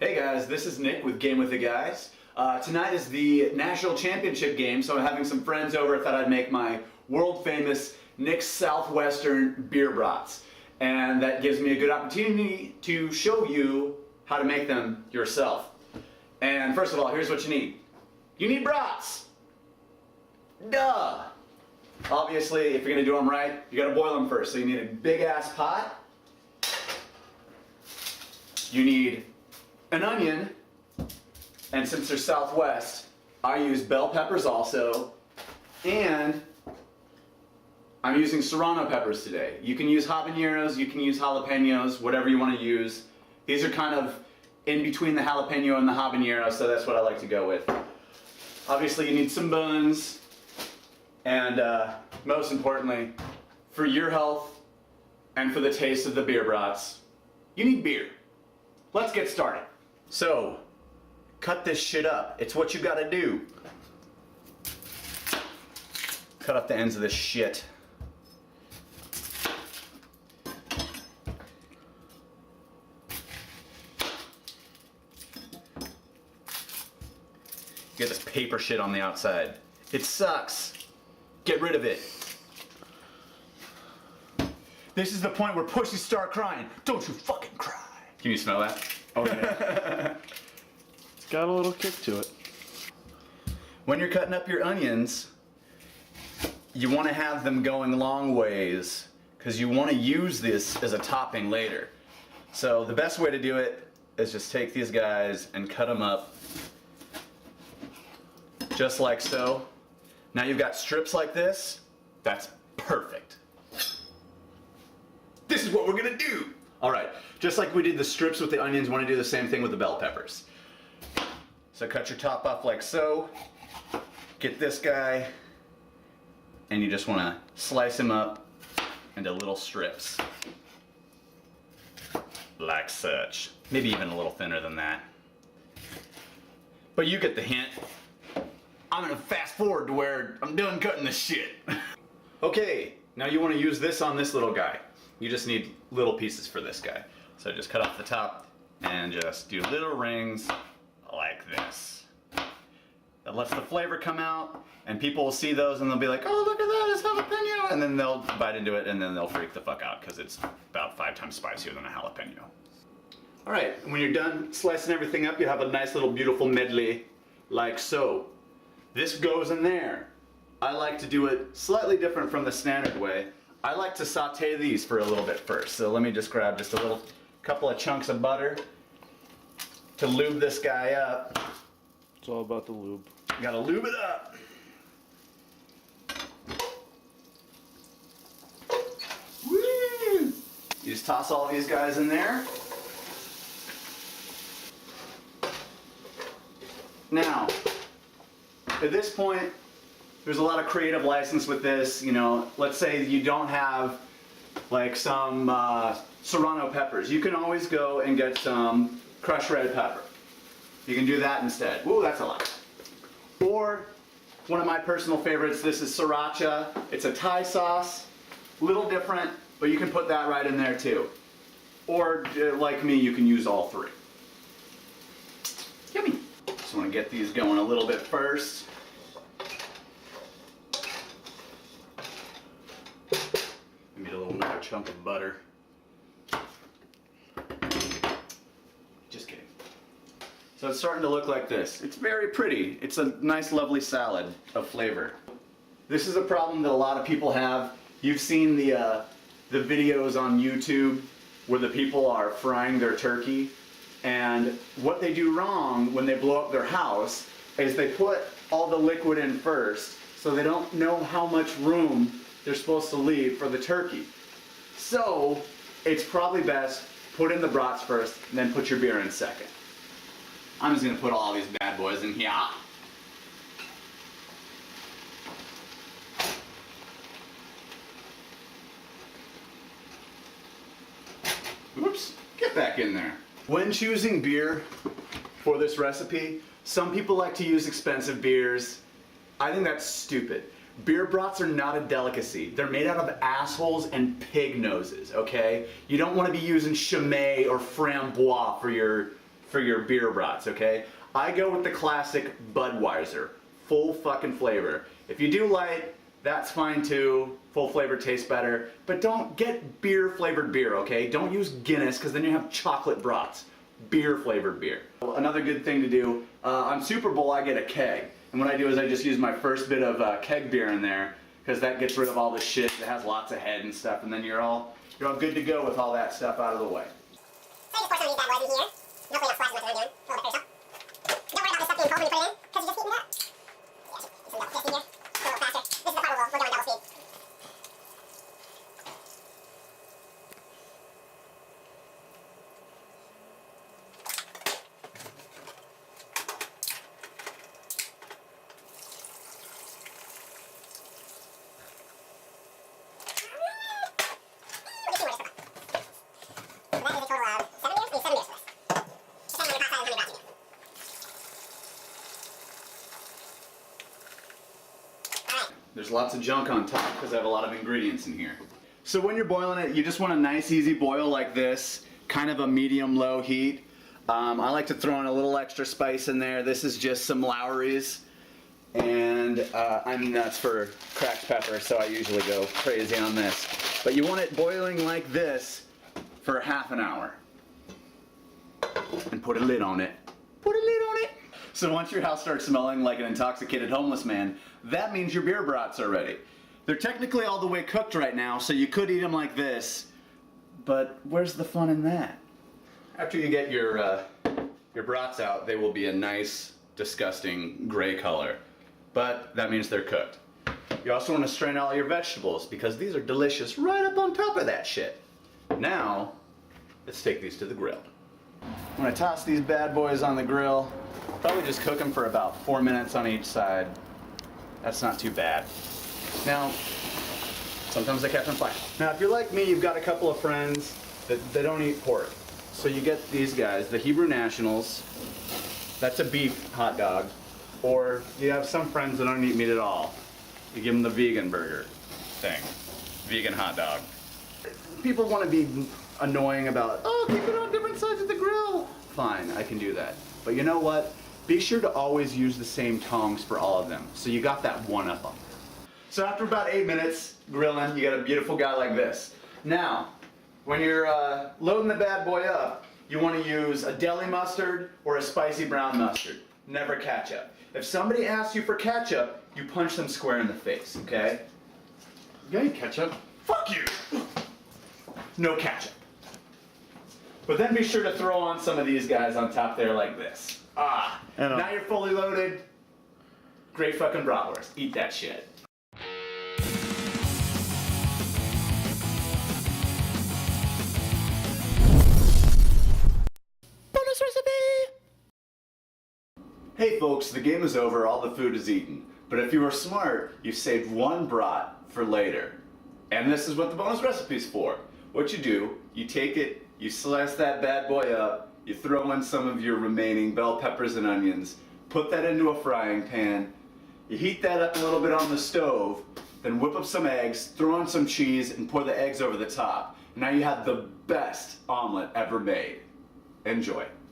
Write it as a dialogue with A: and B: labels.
A: Hey guys, this is Nick with Game with the Guys. Tonight is the National Championship game, so I'm having some friends over. I thought I'd make my world famous Nick's Southwestern beer brats. And that gives me a good opportunity to show you how to make them yourself. And first of all, here's what you need. You need brats. Duh. Obviously, if you're gonna do them right, you gotta boil them first. So you need a big ass pot. You need an onion, and since they're Southwest, I use bell peppers also, and I'm using serrano peppers today. You can use habaneros, you can use jalapenos, whatever you want to use. These are kind of in between the jalapeno and the habanero, so that's what I like to go with. Obviously, you need some buns, and most importantly, for your health and for the taste of the beer brats, you need beer. Let's get started. So, cut this shit up. It's what you gotta do. Cut up the ends of this shit. Get this paper shit on the outside. It sucks. Get rid of it. This is the point where pussies start crying. Don't you fucking cry. Can you smell that? Oh yeah.
B: It's got a little kick to it.
A: When you're cutting up your onions, you want to have them going long ways because you want to use this as a topping later. So the best way to do it is just take these guys and cut them up just like so. Now you've got strips like this. That's perfect. This is what we're gonna do. All right, just like we did the strips with the onions, want to do the same thing with the bell peppers. So cut your top off like so. Get this guy, and you just want to slice him up into little strips. Like such. Maybe even a little thinner than that. But you get the hint. I'm gonna fast forward to where I'm done cutting this shit. Okay, now you want to use this on this little guy. You just need little pieces for this guy. So just cut off the top and just do little rings like this. That lets the flavor come out, and people will see those and they'll be like, oh, look at that, it's jalapeno. And then they'll bite into it and then they'll freak the fuck out because it's about 5 times spicier than a jalapeno. All right, when you're done slicing everything up, you have a nice little beautiful medley like so. This goes in there. I like to do it slightly different from the standard way. I like to saute these for a little bit first. So let me just grab just a couple of chunks of butter to lube this guy up.
B: It's all about the lube.
A: You gotta lube it up. Woo! You just toss all these guys in there. Now, at this point, there's a lot of creative license with this. You know, let's say you don't have like some serrano peppers. You can always go and get some crushed red pepper. You can do that instead. Ooh, that's a lot. Or one of my personal favorites, this is sriracha. It's a Thai sauce, little different, but you can put that right in there too. Or like me, you can use all three. Yummy. Just want to get these going a little bit first. Another chunk of butter. Just kidding. So it's starting to look like this. It's very pretty. It's a nice, lovely salad of flavor. This is a problem that a lot of people have. You've seen the videos on YouTube where the people are frying their turkey, and what they do wrong when they blow up their house is they put all the liquid in first, so they don't know how much room they're supposed to leave for the turkey. So, it's probably best put in the brats first, and then put your beer in second. I'm just gonna put all these bad boys in here. Oops, get back in there. When choosing beer for this recipe, some people like to use expensive beers. I think that's stupid. Beer brats are not a delicacy. They're made out of assholes and pig noses, okay? You don't want to be using Chimay or Frambois for for your beer brats, okay? I go with the classic Budweiser, full fucking flavor. If you do light, that's fine too. Full flavor tastes better, but don't get beer flavored beer, okay? Don't use Guinness, because then you have chocolate brats. Beer flavored beer. Another good thing to do, on Super Bowl I get a keg. And what I do is I just use my first bit of keg beer in there, because that gets rid of all the shit that has lots of head and stuff, and then you're all good to go with all that stuff out of the way.
C: So I just pour some of these bad boys in here. Hopefully not splash as much as I'm doing. A little bit crucial. Don't worry about this stuff being cold when you put it in, because you just heat it up. Yeah, some double testing here. Go a little faster. This is the part where we're going double speed.
A: There's lots of junk on top because I have a lot of ingredients in here. So when you're boiling it, you just want a nice easy boil like this, kind of a medium-low heat. I like to throw in a little extra spice in there. This is just some Lowry's, and I'm nuts for cracked pepper, so I usually go crazy on this. But you want it boiling like this for half an hour. And put a lid on it. Put a lid on it. So once your house starts smelling like an intoxicated homeless man, that means your beer brats are ready. They're technically all the way cooked right now, so you could eat them like this, but where's the fun in that? After you get your brats out, they will be a nice, disgusting gray color, but that means they're cooked. You also want to strain all your vegetables, because these are delicious right up on top of that shit. Now, let's take these to the grill. I'm gonna toss these bad boys on the grill. Probably just cook them for about 4 minutes on each side. That's not too bad. Now, sometimes I catch on fire. Now, if you're like me, you've got a couple of friends that they don't eat pork. So you get these guys, the Hebrew Nationals. That's a beef hot dog. Or you have some friends that don't eat meat at all. You give them the vegan burger thing. Vegan hot dog. People want to be annoying about, oh, keep it on different sides of the grill. Fine, I can do that. But you know what? Be sure to always use the same tongs for all of them, so you got that one up on them. So after about 8 minutes grilling, you got a beautiful guy like this. Now, when you're loading the bad boy up, you want to use a deli mustard or a spicy brown mustard. Never ketchup. If somebody asks you for ketchup, you punch them square in the face, okay?
B: You ain't ketchup.
A: Fuck you! No ketchup. But then be sure to throw on some of these guys on top there like this. Ah, now you're fully loaded. Great fucking bratwurst. Eat that shit. Bonus recipe! Hey folks, the game is over, all the food is eaten. But if you were smart, you saved one brat for later. And this is what the bonus recipe is for. What you do, you take it, you slice that bad boy up, you throw in some of your remaining bell peppers and onions, put that into a frying pan, you heat that up a little bit on the stove, then whip up some eggs, throw in some cheese, and pour the eggs over the top. Now you have the best omelet ever made. Enjoy.